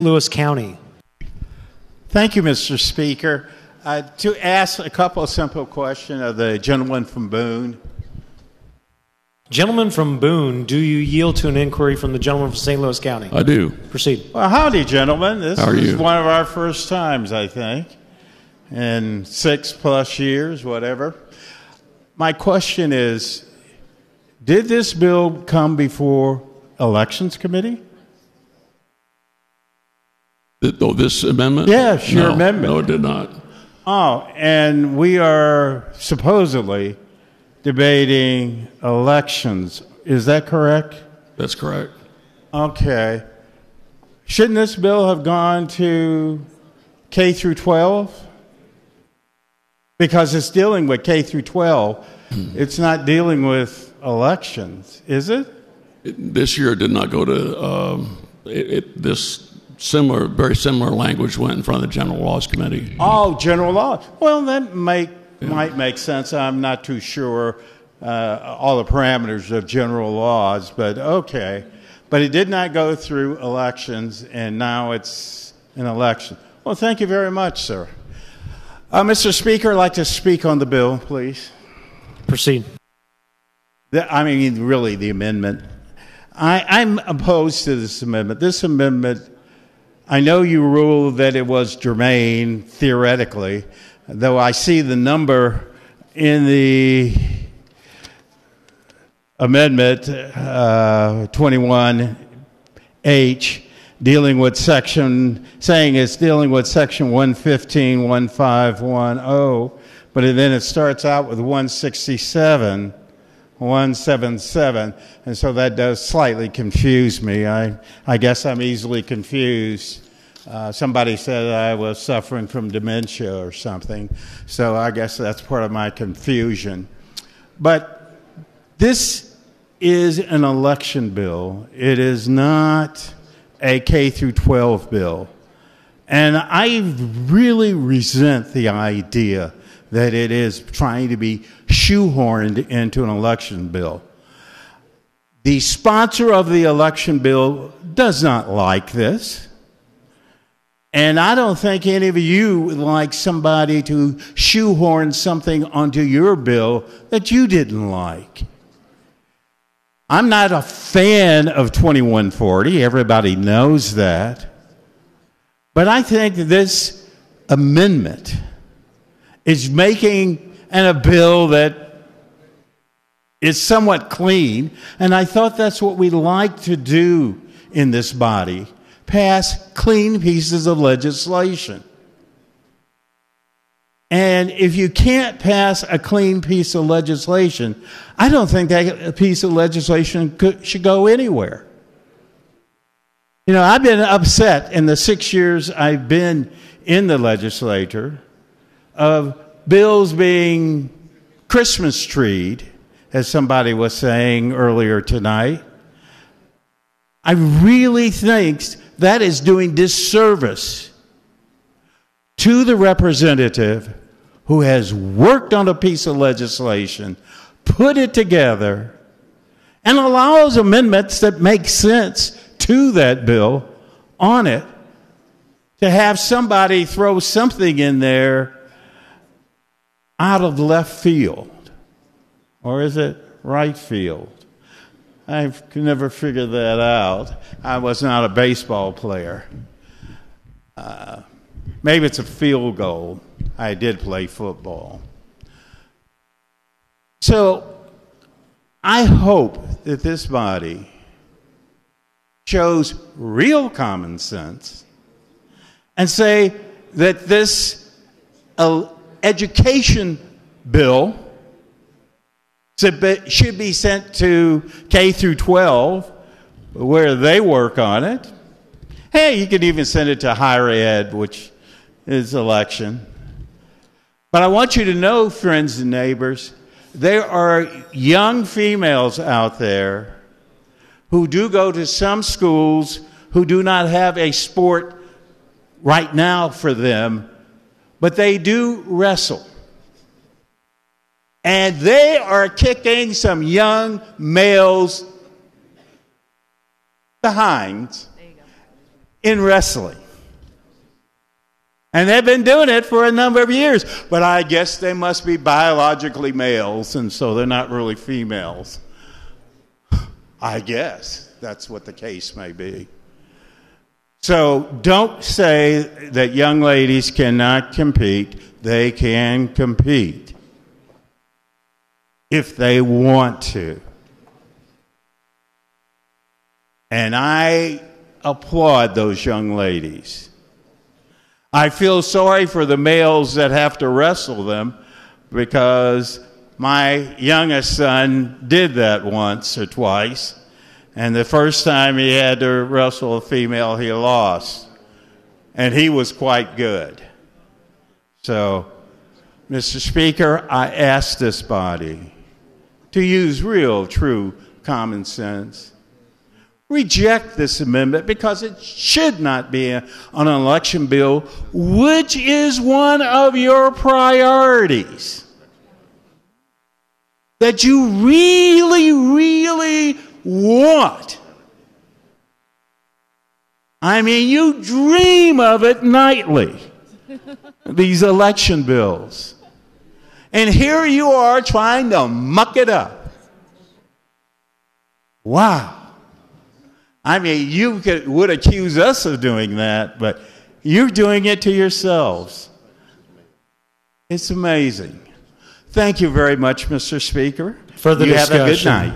Lewis County. Thank you, Mr. Speaker. To ask a couple of simple questions of the gentleman from Boone. Gentleman from Boone, do you yield to an inquiry from the gentleman from St. Louis County? I do. Proceed. Well, howdy, gentlemen. This How are is you? one of our first times, I think, in 6+ years, whatever. My question is, did this bill come before Elections Committee? This amendment? Yes, your No, amendment. No, it did not. Oh, and we are supposedly debating elections. Is that correct? That's correct. Okay. Shouldn't this bill have gone to K through 12? Because it's dealing with K through 12. It's not dealing with elections, is it? This year it did not go to this very similar language went in front of the General Laws Committee. Oh, general law. Well, that might make sense. I'm not too sure all the parameters of general laws, but okay. But it did not go through elections, and now it's an election. Well, thank you very much, sir. Mr. Speaker, I'd like to speak on the bill, please. Proceed. Really, the amendment. I'm opposed to this amendment. This amendment, I know you ruled that it was germane, theoretically, though I see the number in the amendment 21H dealing with saying it's dealing with section 115.1510, but then it starts out with 177, and so that does slightly confuse me. I guess I'm easily confused. Somebody said I was suffering from dementia or something, so I guess that's part of my confusion. But this is an election bill. It is not a K through 12 bill. And I really resent the idea that it is trying to be shoehorned into an election bill. The sponsor of the election bill does not like this. And I don't think any of you would like somebody to shoehorn something onto your bill that you didn't like. I'm not a fan of 2140. Everybody knows that. But I think this amendment is making a bill that is somewhat clean, and I thought that's what we like to do in this body, pass clean pieces of legislation. And if you can't pass a clean piece of legislation, I don't think that piece of legislation should go anywhere. You know, I've been upset in the 6 years I've been in the legislature of bills being Christmas treed, as somebody was saying earlier tonight. I really think that is doing disservice to the representative who has worked on a piece of legislation, put it together, and allows amendments that make sense to that bill on it, to have somebody throw something in there out of left field. Or is it right field? I can never figure that out. I was not a baseball player. Maybe it's a field goal. I did play football. So I hope that this body shows real common sense and say that this education bill should be sent to K through 12, where they work on it. Hey, you could even send it to higher ed, which is election. But I want you to know, friends and neighbors, there are young females out there who do go to some schools who do not have a sport right now for them, but they do wrestle. And they are kicking some young males behind in wrestling. And they've been doing it for a number of years. But I guess they must be biologically males, and so they're not really females. I guess that's what the case may be. So don't say that young ladies cannot compete. They can compete if they want to. And I applaud those young ladies. I feel sorry for the males that have to wrestle them, because my youngest son did that once or twice, and the first time he had to wrestle a female, he lost, and he was quite good. So, Mr. Speaker, I ask this body to use real, true common sense. Reject this amendment, because it should not be an election bill, which is one of your priorities that you really, really want. I mean, you dream of it nightly, these election bills. And here you are trying to muck it up. Wow. I mean, you would accuse us of doing that, but you're doing it to yourselves. It's amazing. Thank you very much, Mr. Speaker. Further you have a good discussion. night.